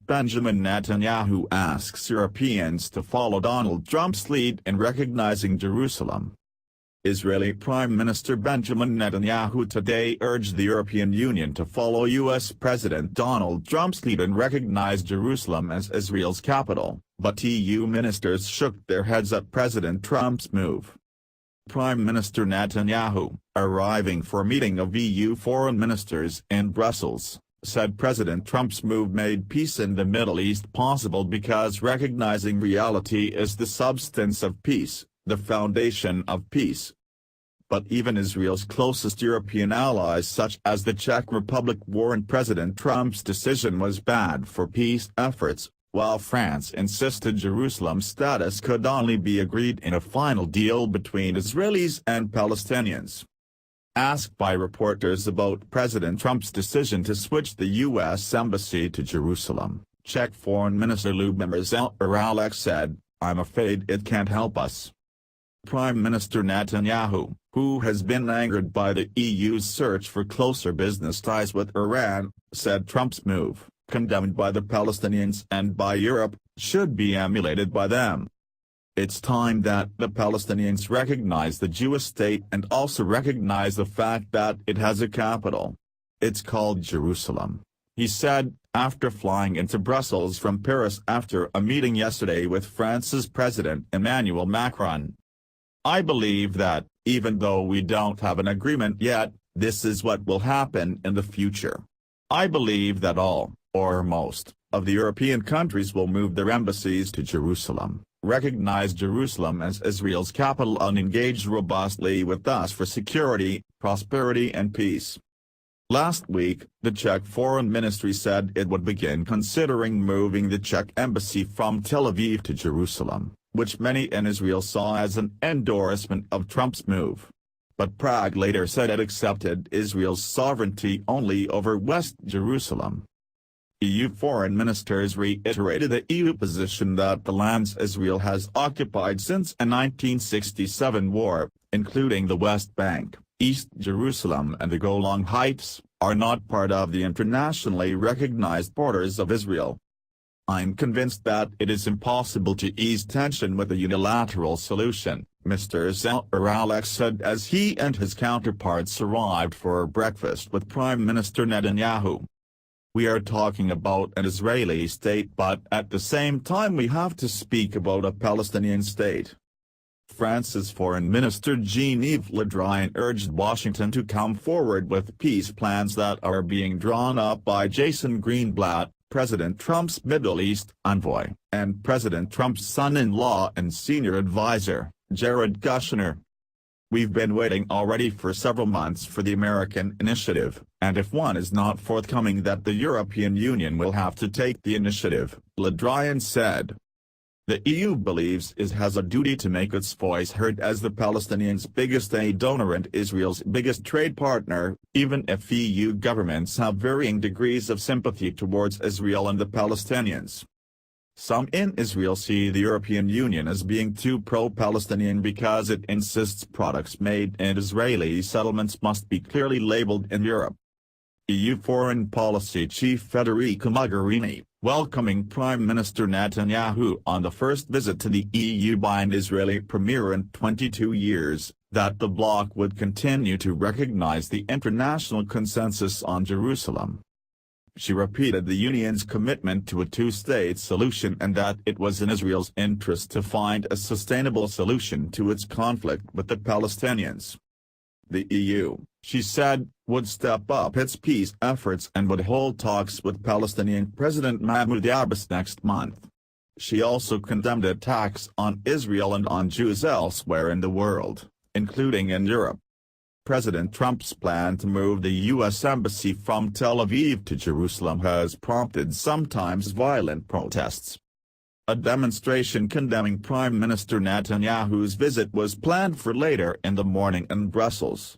Benjamin Netanyahu asks Europeans to follow Donald Trump's lead in recognizing Jerusalem. Israeli Prime Minister Benjamin Netanyahu today urged the European Union to follow U.S. President Donald Trump's lead and recognize Jerusalem as Israel's capital, but EU ministers shook their heads at President Trump's move. Prime Minister Netanyahu, arriving for a meeting of EU foreign ministers in Brussels, said President Trump's move made peace in the Middle East possible because recognizing reality is the substance of peace, the foundation of peace. But even Israel's closest European allies such as the Czech Republic warned President Trump's decision was bad for peace efforts, while France insisted Jerusalem's status could only be agreed in a final deal between Israelis and Palestinians. Asked by reporters about President Trump's decision to switch the U.S. embassy to Jerusalem, Czech Foreign Minister Lubomir Zaoralek said, "I'm afraid it can't help us." Prime Minister Netanyahu, who has been angered by the EU's search for closer business ties with Iran, said Trump's move, condemned by the Palestinians and by Europe, should be emulated by them. It's time that the Palestinians recognize the Jewish state and also recognize the fact that it has a capital. It's called Jerusalem, he said, after flying into Brussels from Paris after a meeting yesterday with France's President Emmanuel Macron. "I believe that, even though we don't have an agreement yet, this is what will happen in the future. I believe that all, or most, of the European countries will move their embassies to Jerusalem, recognize Jerusalem as Israel's capital and engage robustly with us for security, prosperity and peace." Last week, the Czech Foreign Ministry said it would begin considering moving the Czech embassy from Tel Aviv to Jerusalem, which many in Israel saw as an endorsement of Trump's move. But Prague later said it accepted Israel's sovereignty only over West Jerusalem. EU foreign ministers reiterated the EU position that the lands Israel has occupied since a 1967 war, including the West Bank, East Jerusalem and the Golan Heights, are not part of the internationally recognized borders of Israel. "I'm convinced that it is impossible to ease tension with a unilateral solution," Mr. Zaoralek said as he and his counterparts arrived for breakfast with Prime Minister Netanyahu. "We are talking about an Israeli state, but at the same time we have to speak about a Palestinian state." France's Foreign Minister Jean-Yves Le Drian urged Washington to come forward with peace plans that are being drawn up by Jason Greenblatt, President Trump's Middle East envoy, and President Trump's son-in-law and senior advisor, Jared Kushner. "We've been waiting already for several months for the American initiative, and if one is not forthcoming that the European Union will have to take the initiative," Le Drian said. The EU believes it has a duty to make its voice heard as the Palestinians' biggest aid donor and Israel's biggest trade partner, even if EU governments have varying degrees of sympathy towards Israel and the Palestinians. Some in Israel see the European Union as being too pro-Palestinian because it insists products made in Israeli settlements must be clearly labeled in Europe. EU Foreign Policy Chief Federica Mogherini, welcoming Prime Minister Netanyahu on the first visit to the EU by an Israeli premier in 22 years, that the bloc would continue to recognize the international consensus on Jerusalem. She repeated the Union's commitment to a two-state solution and that it was in Israel's interest to find a sustainable solution to its conflict with the Palestinians. The EU, she said, would step up its peace efforts and would hold talks with Palestinian President Mahmoud Abbas next month. She also condemned attacks on Israel and on Jews elsewhere in the world, including in Europe. President Trump's plan to move the U.S. Embassy from Tel Aviv to Jerusalem has prompted sometimes violent protests. A demonstration condemning Prime Minister Netanyahu's visit was planned for later in the morning in Brussels.